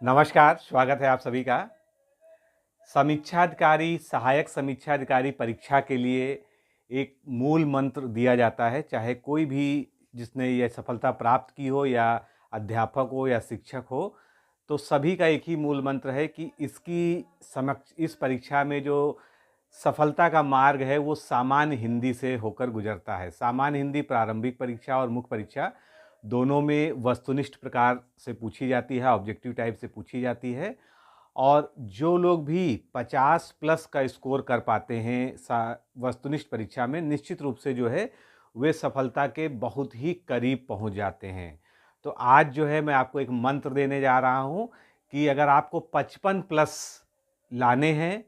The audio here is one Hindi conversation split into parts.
नमस्कार, स्वागत है आप सभी का। समीक्षाधिकारी, सहायक समीक्षाधिकारी परीक्षा के लिए एक मूल मंत्र दिया जाता है, चाहे कोई भी जिसने यह सफलता प्राप्त की हो या अध्यापक हो या शिक्षक हो, तो सभी का एक ही मूल मंत्र है कि इस परीक्षा में जो सफलता का मार्ग है वो सामान्य हिंदी से होकर गुजरता है। सामान्य हिंदी प्रारंभिक परीक्षा और मुख्य परीक्षा दोनों में वस्तुनिष्ठ प्रकार से पूछी जाती है, ऑब्जेक्टिव टाइप से पूछी जाती है। और जो लोग भी 50 प्लस का स्कोर कर पाते हैं वस्तुनिष्ठ परीक्षा में, निश्चित रूप से जो है वे सफलता के बहुत ही करीब पहुंच जाते हैं। तो आज जो है मैं आपको एक मंत्र देने जा रहा हूं कि अगर आपको 55 प्लस लाने हैं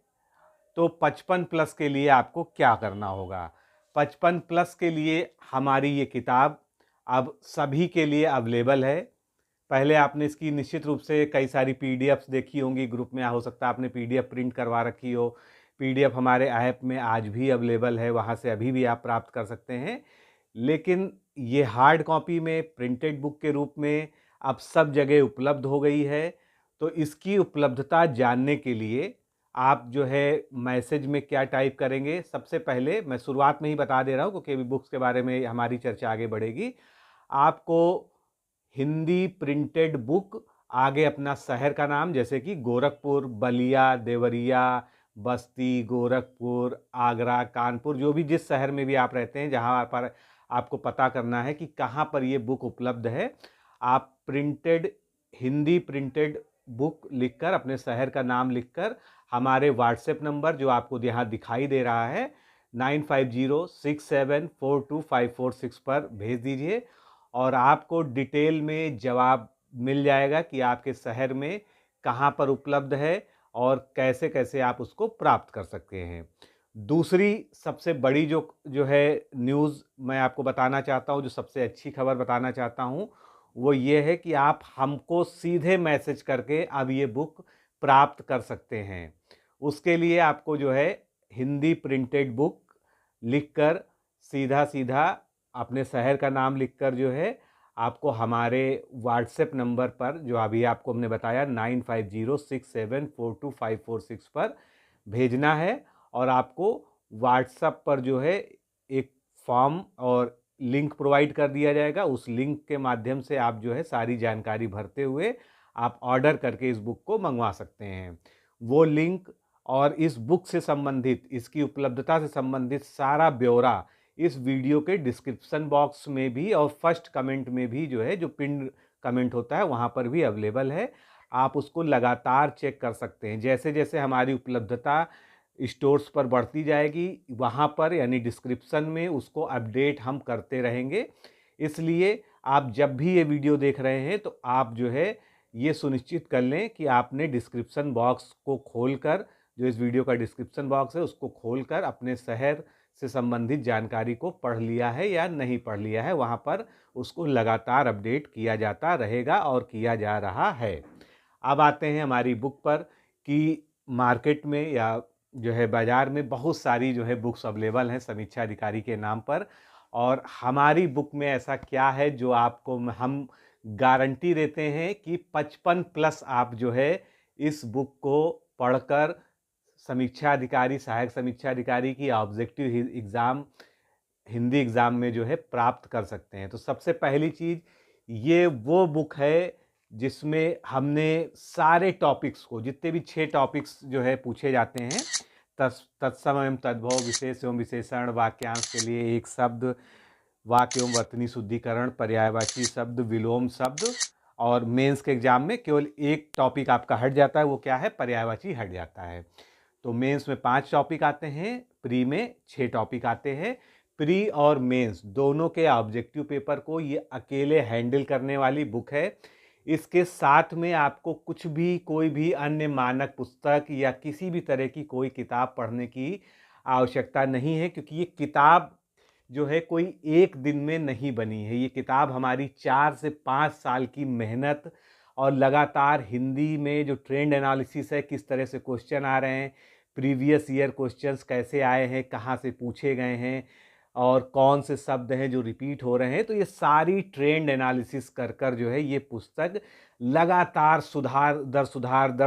तो 55 प्लस के लिए आपको क्या करना होगा। 55 प्लस के लिए हमारी ये किताब अब सभी के लिए अवेलेबल है। पहले आपने इसकी निश्चित रूप से कई सारी पीडीएफ्स देखी होंगी, ग्रुप में हो सकता है आपने पीडीएफ प्रिंट करवा रखी हो। पीडीएफ हमारे ऐप में आज भी अवेलेबल है, वहाँ से अभी भी आप प्राप्त कर सकते हैं। लेकिन ये हार्ड कॉपी में प्रिंटेड बुक के रूप में अब सब जगह उपलब्ध हो गई है। तो इसकी उपलब्धता जानने के लिए आप जो है मैसेज में क्या टाइप करेंगे, सबसे पहले मैं शुरुआत में ही बता दे रहा हूँ क्योंकि अभी बुक्स के बारे में हमारी चर्चा आगे बढ़ेगी। आपको हिंदी प्रिंटेड बुक, आगे अपना शहर का नाम जैसे कि गोरखपुर, बलिया, देवरिया, बस्ती, गोरखपुर, आगरा, कानपुर, जो भी जिस शहर में भी आप रहते हैं जहाँ पर आपको पता करना है कि कहाँ पर ये बुक उपलब्ध है, आप हिंदी प्रिंटेड बुक लिखकर, अपने शहर का नाम लिखकर हमारे व्हाट्सएप नंबर जो आपको यहाँ दिखाई दे रहा है 9506742546 पर भेज दीजिए और आपको डिटेल में जवाब मिल जाएगा कि आपके शहर में कहाँ पर उपलब्ध है और कैसे कैसे आप उसको प्राप्त कर सकते हैं। दूसरी सबसे बड़ी जो है न्यूज़ मैं आपको बताना चाहता हूँ, जो सबसे अच्छी खबर बताना चाहता हूँ, वो ये है कि आप हमको सीधे मैसेज करके अब ये बुक प्राप्त कर सकते हैं। उसके लिए आपको जो है हिंदी प्रिंटेड बुक लिखकर सीधा सीधा अपने शहर का नाम लिखकर जो है आपको हमारे व्हाट्सएप नंबर पर, जो अभी आपको हमने बताया 9506742546 पर भेजना है। और आपको व्हाट्सएप पर जो है एक फॉर्म और लिंक प्रोवाइड कर दिया जाएगा। उस लिंक के माध्यम से आप जो है सारी जानकारी भरते हुए आप ऑर्डर करके इस बुक को मंगवा सकते हैं। वो लिंक और इस बुक से संबंधित, इसकी उपलब्धता से संबंधित सारा ब्यौरा इस वीडियो के डिस्क्रिप्शन बॉक्स में भी और फर्स्ट कमेंट में भी जो है, जो पिन कमेंट होता है वहाँ पर भी अवेलेबल है। आप उसको लगातार चेक कर सकते हैं। जैसे जैसे हमारी उपलब्धता स्टोर्स पर बढ़ती जाएगी, वहाँ पर यानी डिस्क्रिप्शन में उसको अपडेट हम करते रहेंगे। इसलिए आप जब भी ये वीडियो देख रहे हैं तो आप जो है ये सुनिश्चित कर लें कि आपने डिस्क्रिप्शन बॉक्स को खोलकर, जो इस वीडियो का डिस्क्रिप्शन बॉक्स है उसको खोलकर अपने शहर से संबंधित जानकारी को पढ़ लिया है या नहीं पढ़ लिया है। वहाँ पर उसको लगातार अपडेट किया जाता रहेगा और किया जा रहा है। अब आते हैं हमारी बुक पर कि मार्केट में या जो है बाज़ार में बहुत सारी जो है बुक्स अवेलेबल हैं समीक्षा अधिकारी के नाम पर। और हमारी बुक में ऐसा क्या है जो आपको हम गारंटी देते हैं कि 55 प्लस आप जो है इस बुक को पढ़कर समीक्षा अधिकारी, सहायक समीक्षा अधिकारी की ऑब्जेक्टिव एग्ज़ाम, हिंदी एग्ज़ाम में जो है प्राप्त कर सकते हैं। तो सबसे पहली चीज़, ये वो बुक है जिसमें हमने सारे टॉपिक्स को, जितने भी 6 टॉपिक्स जो है पूछे जाते हैं, तत्सम एवं तद्भव, विशेष एवं विशेषण, वाक्यांश के लिए एक शब्द, वाक्य एवं वर्तनी शुद्धिकरण, पर्यायवाची शब्द, विलोम शब्द, और मेंस के एग्जाम में केवल एक टॉपिक आपका हट जाता है, वो क्या है, पर्यायवाची हट जाता है। तो मेंस में 5 टॉपिक आते हैं, प्री में 6 टॉपिक आते हैं। प्री और मेंस दोनों के ऑब्जेक्टिव पेपर को ये अकेले हैंडल करने वाली बुक है। इसके साथ में आपको कुछ भी, कोई भी अन्य मानक पुस्तक या किसी भी तरह की कोई किताब पढ़ने की आवश्यकता नहीं है, क्योंकि ये किताब जो है कोई एक दिन में नहीं बनी है। ये किताब हमारी 4 से 5 साल की मेहनत और लगातार हिंदी में जो ट्रेंड एनालिसिस है, किस तरह से क्वेश्चन आ रहे हैं, प्रीवियस ईयर क्वेश्चंस कैसे आए हैं, कहाँ से पूछे गए हैं, और कौन से शब्द हैं जो रिपीट हो रहे हैं। तो ये सारी ट्रेंड एनालिसिस कर कर जो है ये पुस्तक लगातार सुधार दर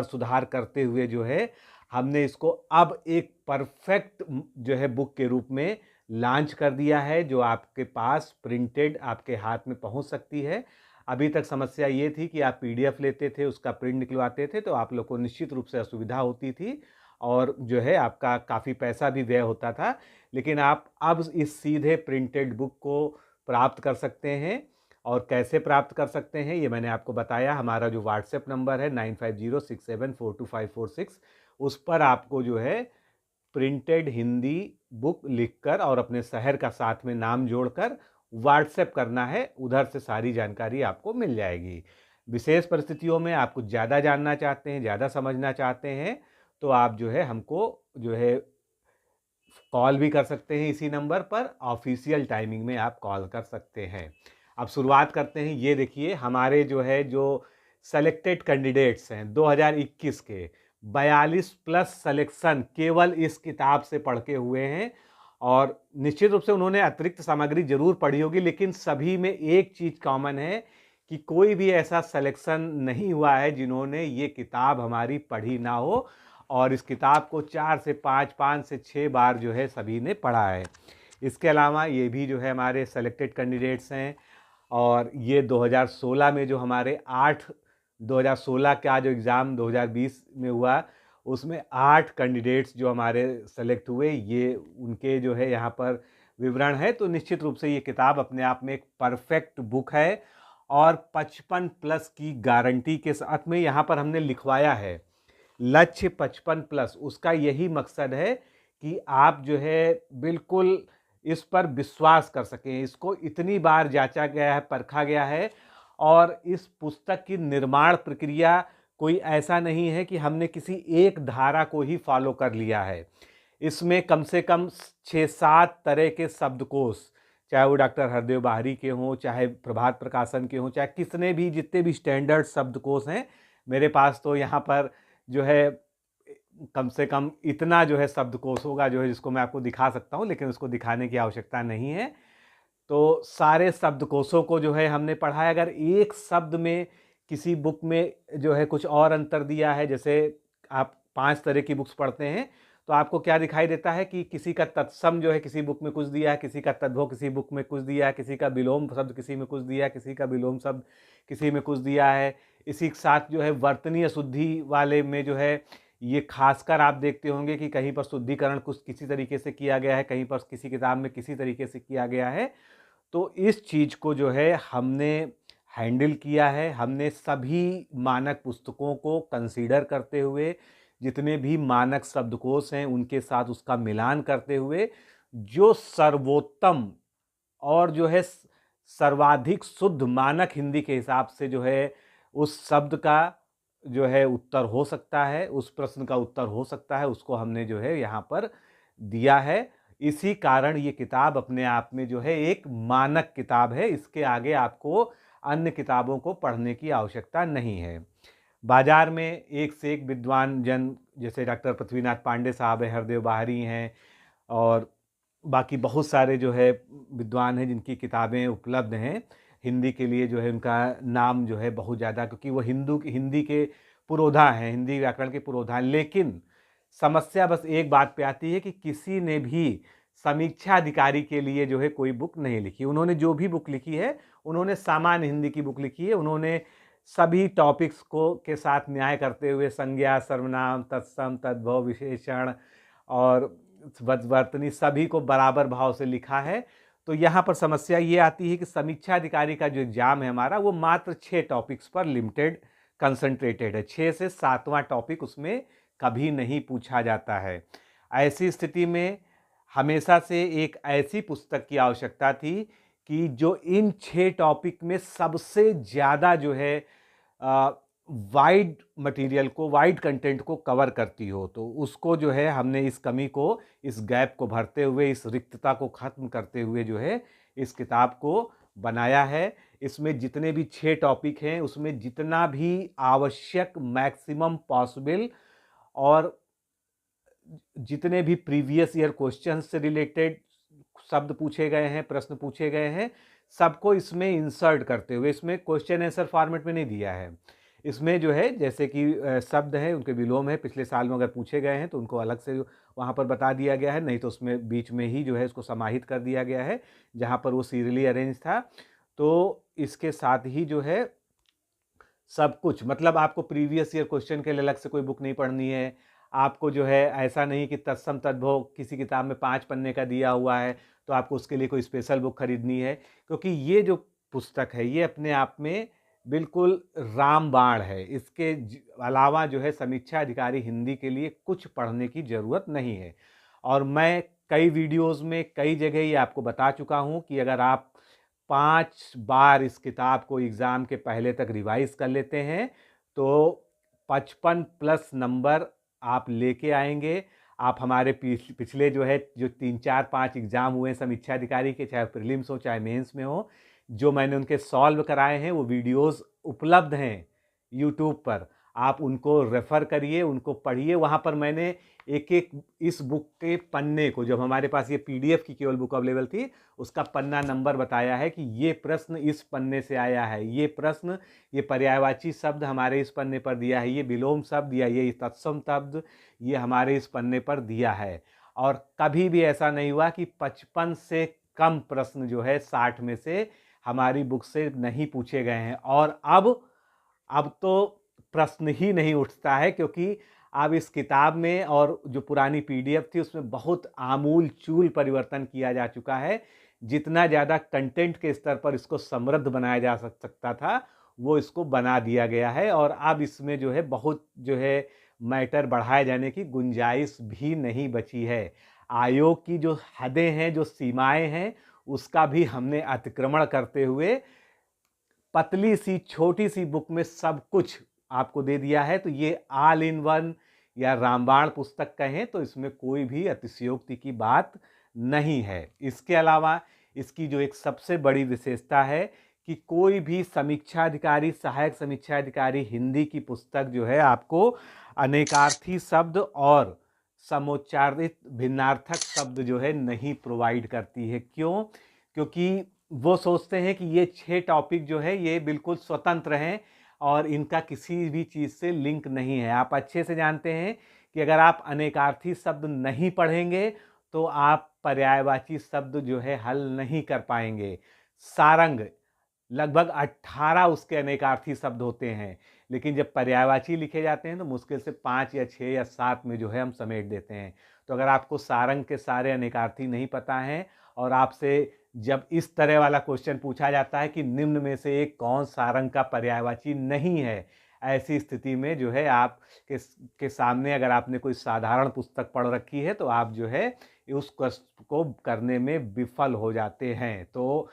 सुधार करते हुए जो है हमने इसको अब एक परफेक्ट जो है बुक के रूप में लॉन्च कर दिया है, जो आपके पास प्रिंटेड आपके हाथ में पहुंच सकती है। अभी तक समस्या ये थी कि आप पीडीएफ लेते थे, उसका प्रिंट निकलवाते थे, तो आप लोग को निश्चित रूप से असुविधा होती थी और जो है आपका काफ़ी पैसा भी व्यय होता था। लेकिन आप अब इस सीधे प्रिंटेड बुक को प्राप्त कर सकते हैं। और कैसे प्राप्त कर सकते हैं ये मैंने आपको बताया। हमारा जो व्हाट्सएप नंबर है 9506742546, उस पर आपको जो है प्रिंटेड हिंदी बुक लिखकर और अपने शहर का साथ में नाम जोड़कर व्हाट्सएप करना है। उधर से सारी जानकारी आपको मिल जाएगी। विशेष परिस्थितियों में आप कुछ ज़्यादा जानना चाहते हैं, ज़्यादा समझना चाहते हैं, तो आप जो है हमको जो है कॉल भी कर सकते हैं इसी नंबर पर। ऑफिशियल टाइमिंग में आप कॉल कर सकते हैं। अब शुरुआत करते हैं। ये देखिए हमारे जो सेलेक्टेड कैंडिडेट्स हैं 2021 के 42 प्लस सिलेक्शन केवल इस किताब से पढ़ के हुए हैं। और निश्चित रूप से उन्होंने अतिरिक्त सामग्री जरूर पढ़ी होगी, लेकिन सभी में एक चीज कॉमन है कि कोई भी ऐसा सिलेक्शन नहीं हुआ है जिन्होंने ये किताब हमारी पढ़ी ना हो। और इस किताब को 4 से 5, 5 से 6 बार जो है सभी ने पढ़ा है। इसके अलावा ये भी जो है हमारे सेलेक्टेड कैंडिडेट्स हैं। और ये 2016 में जो हमारे 2016 का जो एग्ज़ाम 2020 में हुआ, उसमें 8 कैंडिडेट्स जो हमारे सेलेक्ट हुए, ये उनके जो है यहाँ पर विवरण है। तो निश्चित रूप से ये किताब अपने आप में एक परफेक्ट बुक है और 55 प्लस की गारंटी के साथ में यहाँ पर हमने लिखवाया है लक्ष्य 55 प्लस। उसका यही मकसद है कि आप जो है बिल्कुल इस पर विश्वास कर सकें। इसको इतनी बार जांचा गया है, परखा गया है। और इस पुस्तक की निर्माण प्रक्रिया कोई ऐसा नहीं है कि हमने किसी एक धारा को ही फॉलो कर लिया है। इसमें कम से कम 6-7 तरह के शब्दकोश, चाहे वो डॉक्टर हरदेव बाहरी के हों, चाहे प्रभात प्रकाशन के हों, चाहे कितने भी जितने भी स्टैंडर्ड शब्दकोश हैं, मेरे पास तो यहाँ पर जो है कम से कम इतना जो है शब्दकोश होगा जो है, जिसको मैं आपको दिखा सकता हूँ, लेकिन उसको दिखाने की आवश्यकता नहीं है। तो सारे शब्दकोशों को जो है हमने पढ़ा है। अगर एक शब्द में किसी बुक में जो है कुछ और अंतर दिया है, जैसे आप 5 तरह की बुक्स पढ़ते हैं, तो आपको क्या दिखाई देता है कि किसी का तत्सम जो है किसी बुक में कुछ दिया है, किसी का तद्भव किसी बुक में कुछ दिया है, किसी का विलोम शब्द किसी में कुछ दिया है, किसी का विलोम शब्द किसी में कुछ दिया है। इसी के साथ जो है वर्तनीय शुद्धि वाले में जो है ये खासकर आप देखते होंगे कि कहीं पर शुद्धिकरण कुछ किसी तरीके से किया गया है, कहीं पर किसी किताब में किसी तरीके से किया गया है। तो इस चीज़ को जो है हमने हैंडल किया है। हमने सभी मानक पुस्तकों को कंसीडर करते हुए, जितने भी मानक शब्दकोश हैं उनके साथ उसका मिलान करते हुए, जो सर्वोत्तम और जो है सर्वाधिक शुद्ध मानक हिंदी के हिसाब से जो है उस शब्द का जो है उत्तर हो सकता है, उस प्रश्न का उत्तर हो सकता है, उसको हमने जो है यहाँ पर दिया है। इसी कारण ये किताब अपने आप में जो है एक मानक किताब है। इसके आगे आपको अन्य किताबों को पढ़ने की आवश्यकता नहीं है। बाजार में एक से एक विद्वान जन, जैसे डॉक्टर पृथ्वीनाथ पांडे साहब हैं, हरदेव बाहरी हैं, और बाकी बहुत सारे जो है विद्वान हैं जिनकी किताबें उपलब्ध हैं। हिंदी के लिए जो है उनका नाम जो है बहुत ज़्यादा, क्योंकि वो हिंदी के पुरोधा हैं, हिंदी व्याकरण के पुरोधा हैं। लेकिन समस्या बस एक बात पे आती है कि किसी ने भी समीक्षा अधिकारी के लिए जो है कोई बुक नहीं लिखी। उन्होंने जो भी बुक लिखी है, उन्होंने सामान्य हिंदी की बुक लिखी है। उन्होंने सभी टॉपिक्स को के साथ न्याय करते हुए संज्ञा, सर्वनाम, तत्सम, तद्भव, विशेषण और वर्तनी सभी को बराबर भाव से लिखा है। तो यहाँ पर समस्या ये आती है कि समीक्षा अधिकारी का जो एग्जाम है हमारा, वो मात्र 6 टॉपिक्स पर लिमिटेड कंसंट्रेटेड है। 6 से 7वां टॉपिक उसमें कभी नहीं पूछा जाता है। ऐसी स्थिति में हमेशा से एक ऐसी पुस्तक की आवश्यकता थी कि जो इन 6 टॉपिक में सबसे ज़्यादा जो है वाइड मटेरियल को, वाइड कंटेंट को कवर करती हो। तो उसको जो है हमने इस कमी को, इस गैप को भरते हुए, इस रिक्तता को ख़त्म करते हुए जो है इस किताब को बनाया है। इसमें जितने भी 6 टॉपिक हैं उसमें जितना भी आवश्यक मैक्सिमम पॉसिबल और जितने भी प्रीवियस ईयर क्वेश्चन से रिलेटेड शब्द पूछे गए हैं, प्रश्न पूछे गए हैं, सबको इसमें इंसर्ट करते हुए, इसमें क्वेश्चन आंसर फॉर्मेट में नहीं दिया है। इसमें जो है जैसे कि शब्द हैं उनके विलोम है, पिछले साल में अगर पूछे गए हैं तो उनको अलग से वहाँ पर बता दिया गया है, नहीं तो उसमें बीच में ही जो है उसको समाहित कर दिया गया है जहाँ पर वो सीरियली अरेंज था। तो इसके साथ ही जो है सब कुछ, मतलब आपको प्रीवियस ईयर क्वेश्चन के लिए अलग से कोई बुक नहीं पढ़नी है। आपको जो है ऐसा नहीं कि तत्सम तद्भव किसी किताब में 5 पन्ने का दिया हुआ है तो आपको उसके लिए कोई स्पेशल बुक खरीदनी है, क्योंकि ये जो पुस्तक है ये अपने आप में बिल्कुल रामबाण है। इसके अलावा जो है समीक्षा अधिकारी हिंदी के लिए कुछ पढ़ने की ज़रूरत नहीं है। और मैं कई वीडियोज़ में कई जगह ये आपको बता चुका हूँ कि अगर आप 5 बार इस किताब को एग्ज़ाम के पहले तक रिवाइज कर लेते हैं तो 55+ नंबर आप लेके आएंगे। आप हमारे पिछले जो है जो 3, 4, 5 एग्ज़ाम हुए हैं समीक्षा अधिकारी के, चाहे प्रीलिम्स हो चाहे मेंस में हो, जो मैंने उनके सॉल्व कराए हैं वो वीडियोस उपलब्ध हैं यूट्यूब पर। आप उनको रेफ़र करिए, उनको पढ़िए। वहाँ पर मैंने एक एक इस बुक के पन्ने को, जब हमारे पास ये PDF की केवल बुक अवेलेबल थी, उसका पन्ना नंबर बताया है कि ये प्रश्न इस पन्ने से आया है, ये प्रश्न, ये पर्यायवाची शब्द हमारे इस पन्ने पर दिया है, ये विलोम शब्द या ये तत्सम शब्द ये हमारे इस पन्ने पर दिया है। और कभी भी ऐसा नहीं हुआ कि 55 से कम प्रश्न जो है 60 में से हमारी बुक से नहीं पूछे गए हैं। और अब तो प्रश्न ही नहीं उठता है, क्योंकि अब इस किताब में और जो पुरानी PDF थी उसमें बहुत आमूल चूल परिवर्तन किया जा चुका है। जितना ज़्यादा कंटेंट के स्तर पर इसको समृद्ध बनाया जा सकता था वो इसको बना दिया गया है। और अब इसमें जो है बहुत जो है मैटर बढ़ाए जाने की गुंजाइश भी नहीं बची है। आयोग की जो हदें हैं, जो सीमाएं हैं, उसका भी हमने अतिक्रमण करते हुए पतली सी छोटी सी बुक में सब कुछ आपको दे दिया है। तो ये ऑल इन वन या रामबाण पुस्तक कहें तो इसमें कोई भी अतिशयोक्ति की बात नहीं है। इसके अलावा इसकी जो एक सबसे बड़ी विशेषता है कि कोई भी समीक्षा अधिकारी, सहायक समीक्षा अधिकारी हिंदी की पुस्तक जो है आपको अनेकार्थी शब्द और समोच्चारित भिन्नार्थक शब्द जो है नहीं प्रोवाइड करती है। क्यों? क्योंकि वो सोचते हैं कि ये 6 टॉपिक जो है ये बिल्कुल स्वतंत्र हैं और इनका किसी भी चीज़ से लिंक नहीं है। आप अच्छे से जानते हैं कि अगर आप अनेकार्थी शब्द नहीं पढ़ेंगे तो आप पर्यायवाची शब्द जो है हल नहीं कर पाएंगे। सारंग लगभग 18 उसके अनेकार्थी शब्द होते हैं, लेकिन जब पर्यायवाची लिखे जाते हैं तो मुश्किल से 5 या 6 या 7 में जो है हम समेट देते हैं। तो अगर आपको सारंग के सारे अनेकार्थी नहीं पता हैं और आपसे जब इस तरह वाला क्वेश्चन पूछा जाता है कि निम्न में से एक कौन सारंग का पर्यायवाची नहीं है, ऐसी स्थिति में जो है आप के सामने अगर आपने कोई साधारण पुस्तक पढ़ रखी है तो आप जो है उस क्वेश्चन को करने में विफल हो जाते हैं। तो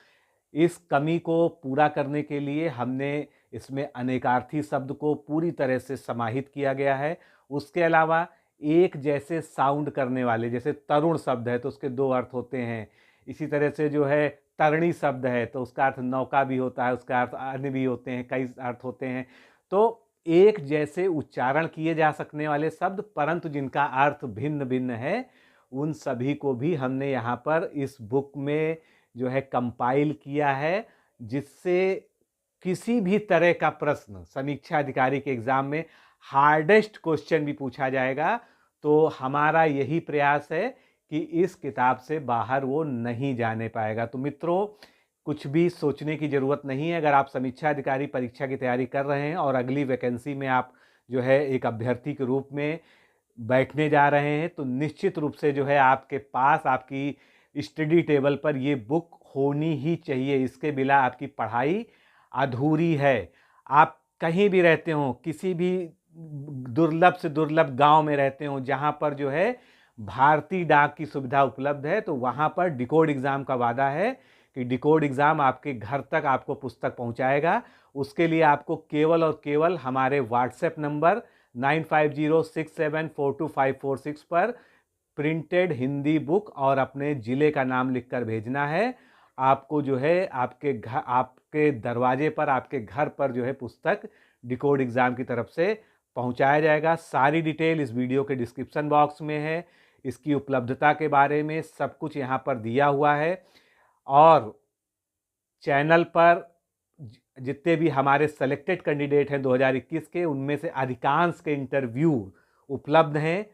इस कमी को पूरा करने के लिए हमने इसमें अनेकार्थी शब्द को पूरी तरह से समाहित किया गया है। उसके अलावा एक जैसे साउंड करने वाले, जैसे तरुण शब्द है तो उसके 2 अर्थ होते हैं। इसी तरह से जो है तरणी शब्द है तो उसका अर्थ नौका भी होता है, उसका अर्थ अन्य भी होते हैं, कई अर्थ होते हैं। तो एक जैसे उच्चारण किए जा सकने वाले शब्द परंतु जिनका अर्थ भिन्न भिन्न है, उन सभी को भी हमने यहाँ पर इस बुक में जो है कंपाइल किया है, जिससे किसी भी तरह का प्रश्न समीक्षा अधिकारी के एग्जाम में हार्डेस्ट क्वेश्चन भी पूछा जाएगा तो हमारा यही प्रयास है कि इस किताब से बाहर वो नहीं जाने पाएगा। तो मित्रों, कुछ भी सोचने की ज़रूरत नहीं है। अगर आप समीक्षा अधिकारी परीक्षा की तैयारी कर रहे हैं और अगली वैकेंसी में आप जो है एक अभ्यर्थी के रूप में बैठने जा रहे हैं तो निश्चित रूप से जो है आपके पास आपकी स्टडी टेबल पर ये बुक होनी ही चाहिए। इसके बिना आपकी पढ़ाई अधूरी है। आप कहीं भी रहते हो, किसी भी दुर्लभ से दुर्लभ गांव में रहते हो जहां पर जो है भारतीय डाक की सुविधा उपलब्ध है, तो वहां पर डिकोड एग्जाम का वादा है कि डिकोड एग्जाम आपके घर तक आपको पुस्तक पहुंचाएगा। उसके लिए आपको केवल और केवल हमारे व्हाट्सएप नंबर 9506742546 पर प्रिंटेड हिंदी बुक और अपने ज़िले का नाम लिखकर भेजना है। आपको जो है आपके दरवाजे पर, आपके घर पर जो है पुस्तक डिकोड एग्ज़ाम की तरफ से पहुंचाया जाएगा। सारी डिटेल इस वीडियो के डिस्क्रिप्शन बॉक्स में है। इसकी उपलब्धता के बारे में सब कुछ यहाँ पर दिया हुआ है। और चैनल पर जितने भी हमारे सेलेक्टेड कैंडिडेट हैं 2021 के, उनमें से अधिकांश के इंटरव्यू उपलब्ध हैं।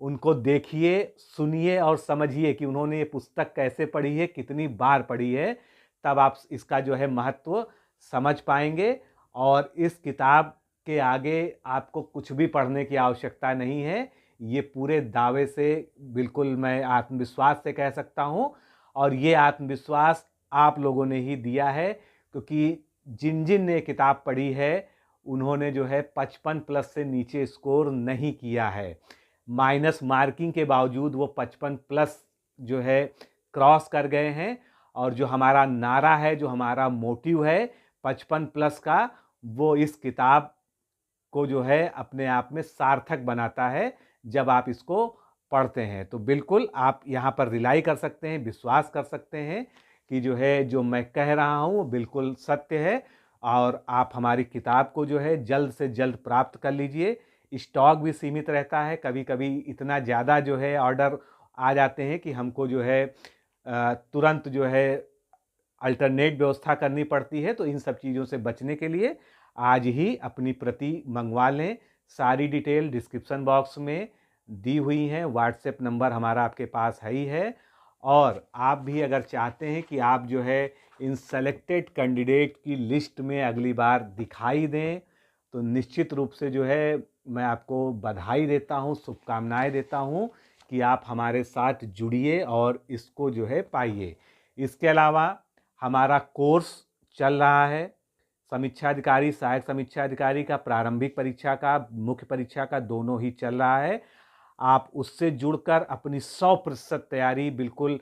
उनको देखिए, सुनिए और समझिए कि उन्होंने ये पुस्तक कैसे पढ़ी है, कितनी बार पढ़ी है, तब आप इसका जो है महत्व समझ पाएंगे। और इस किताब के आगे आपको कुछ भी पढ़ने की आवश्यकता नहीं है, ये पूरे दावे से बिल्कुल मैं आत्मविश्वास से कह सकता हूँ। और ये आत्मविश्वास आप लोगों ने ही दिया है, क्योंकि जिन जिन ने किताब पढ़ी है उन्होंने जो है 55 प्लस से नीचे स्कोर नहीं किया है। माइनस मार्किंग के बावजूद वो 55 प्लस जो है क्रॉस कर गए हैं। और जो हमारा नारा है, जो हमारा मोटिव है 55 प्लस का, वो इस किताब को जो है अपने आप में सार्थक बनाता है जब आप इसको पढ़ते हैं। तो बिल्कुल आप यहाँ पर रिलाई कर सकते हैं, विश्वास कर सकते हैं कि जो है जो मैं कह रहा हूँ वो बिल्कुल सत्य है। और आप हमारी किताब को जो है जल्द से जल्द प्राप्त कर लीजिए। स्टॉक भी सीमित रहता है, कभी कभी इतना ज़्यादा जो है ऑर्डर आ जाते हैं कि हमको जो है तुरंत जो है अल्टरनेट व्यवस्था करनी पड़ती है। तो इन सब चीज़ों से बचने के लिए आज ही अपनी प्रति मंगवा लें। सारी डिटेल डिस्क्रिप्शन बॉक्स में दी हुई हैं, व्हाट्सएप नंबर हमारा आपके पास है ही है। और आप भी अगर चाहते हैं कि आप जो है इन सेलेक्टेड कैंडिडेट की लिस्ट में अगली बार दिखाई दें, तो निश्चित रूप से जो है मैं आपको बधाई देता हूँ, शुभकामनाएं देता हूँ कि आप हमारे साथ जुड़िए और इसको जो है पाइए। इसके अलावा हमारा कोर्स चल रहा है, समीक्षा अधिकारी, सहायक समीक्षा अधिकारी का, प्रारंभिक परीक्षा का, मुख्य परीक्षा का, दोनों ही चल रहा है। आप उससे जुड़कर अपनी 100% तैयारी बिल्कुल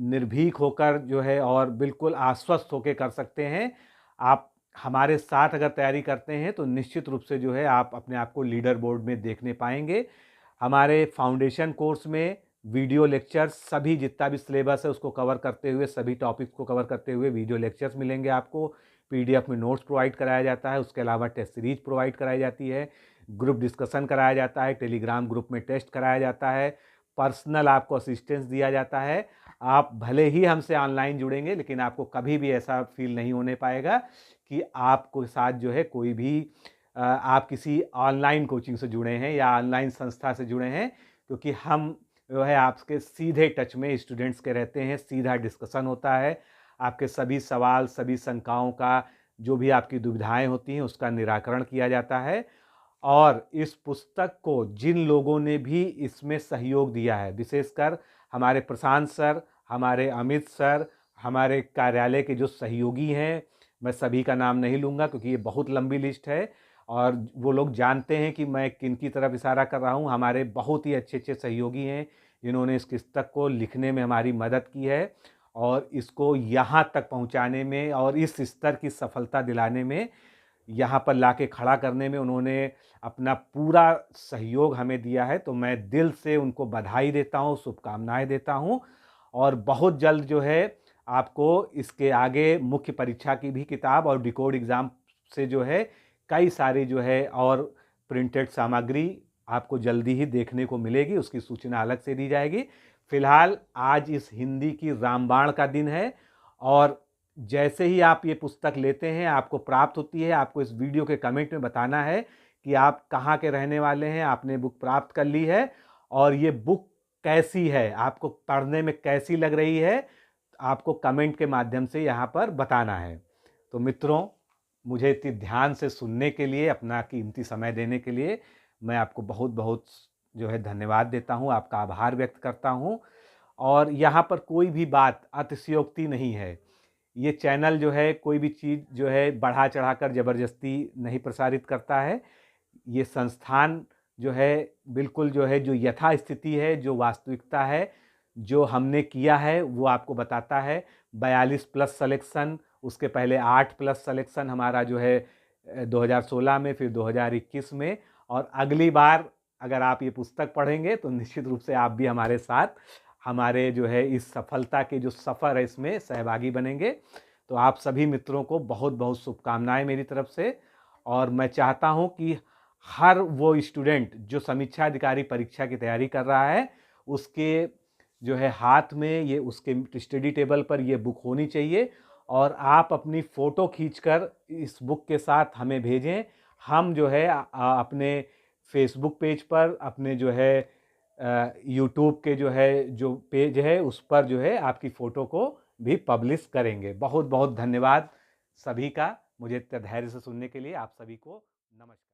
निर्भीक होकर जो है और बिल्कुल आश्वस्त होकर कर सकते हैं। आप हमारे साथ अगर तैयारी करते हैं तो निश्चित रूप से जो है आप अपने आप को लीडर बोर्ड में देखने पाएंगे। हमारे फाउंडेशन कोर्स में वीडियो लेक्चर्स, सभी जितना भी सिलेबस है उसको कवर करते हुए, सभी टॉपिक्स को कवर करते हुए वीडियो लेक्चर्स मिलेंगे आपको। पीडीएफ में नोट्स प्रोवाइड कराया जाता है, उसके अलावा टेस्ट सीरीज प्रोवाइड कराई जाती है, ग्रुप डिस्कशन कराया जाता है, टेलीग्राम ग्रुप में टेस्ट कराया जाता है, पर्सनल आपको असिस्टेंस दिया जाता है। आप भले ही हमसे ऑनलाइन जुड़ेंगे, लेकिन आपको कभी भी ऐसा फील नहीं होने पाएगा कि आपको साथ जो है कोई भी आप किसी ऑनलाइन कोचिंग से जुड़े हैं या ऑनलाइन संस्था से जुड़े हैं, क्योंकि हम जो है आपके सीधे टच में स्टूडेंट्स के रहते हैं, सीधा डिस्कशन होता है। आपके सभी सवाल, सभी शंकाओं का, जो भी आपकी दुविधाएं होती हैं उसका निराकरण किया जाता है। और इस पुस्तक को जिन लोगों ने भी इसमें सहयोग दिया है, विशेषकर हमारे प्रशांत सर, हमारे अमित सर, हमारे कार्यालय के जो सहयोगी हैं, मैं सभी का नाम नहीं लूँगा क्योंकि ये बहुत लंबी लिस्ट है और वो लोग जानते हैं कि मैं किन की तरफ इशारा कर रहा हूँ। हमारे बहुत ही अच्छे अच्छे सहयोगी हैं जिन्होंने इस पुस्तक को लिखने में हमारी मदद की है और इसको यहाँ तक पहुँचाने में और इस स्तर की सफलता दिलाने में, यहाँ पर लाके खड़ा करने में उन्होंने अपना पूरा सहयोग हमें दिया है। तो मैं दिल से उनको बधाई देता हूँ, शुभकामनाएं देता हूँ। और बहुत जल्द जो है आपको इसके आगे मुख्य परीक्षा की भी किताब और डिकोड एग्ज़ाम से जो है कई सारी जो है और प्रिंटेड सामग्री आपको जल्दी ही देखने को मिलेगी, उसकी सूचना अलग से दी जाएगी। फिलहाल आज इस हिंदी की रामबाण का दिन है और जैसे ही आप ये पुस्तक लेते हैं, आपको प्राप्त होती है, आपको इस वीडियो के कमेंट में बताना है कि आप कहाँ के रहने वाले हैं, आपने बुक प्राप्त कर ली है और ये बुक कैसी है, आपको पढ़ने में कैसी लग रही है, आपको कमेंट के माध्यम से यहाँ पर बताना है। तो मित्रों, मुझे इतनी ध्यान से सुनने के लिए, अपना कीमती समय देने के लिए मैं आपको बहुत बहुत जो है धन्यवाद देता हूँ, आपका आभार व्यक्त करता हूँ। और यहाँ पर कोई भी बात अतिशयोक्ति नहीं है। ये चैनल जो है कोई भी चीज़ जो है बढ़ा चढ़ाकर ज़बरदस्ती नहीं प्रसारित करता है। ये संस्थान जो है बिल्कुल जो है जो यथास्थिति है, जो वास्तविकता है, जो हमने किया है वो आपको बताता है। 42 प्लस सिलेक्शन, उसके पहले 8 प्लस सिलेक्शन हमारा जो है 2016 में, फिर 2021 में। और अगली बार अगर आप ये पुस्तक पढ़ेंगे तो निश्चित रूप से आप भी हमारे साथ हमारे जो है इस सफलता के जो सफ़र है इसमें सहभागी बनेंगे। तो आप सभी मित्रों को बहुत बहुत शुभकामनाएं मेरी तरफ से। और मैं चाहता हूं कि हर वो स्टूडेंट जो समीक्षा अधिकारी परीक्षा की तैयारी कर रहा है उसके जो है हाथ में ये उसके स्टडी टेबल पर ये बुक होनी चाहिए और आप अपनी फ़ोटो खींचकर इस बुक के साथ हमें भेजें। हम जो है अपने फेसबुक पेज पर, अपने जो है यूट्यूब के जो पेज है उस पर जो है आपकी फ़ोटो को भी पब्लिश करेंगे। बहुत बहुत धन्यवाद सभी का, मुझे इतना धैर्य से सुनने के लिए। आप सभी को नमस्कार।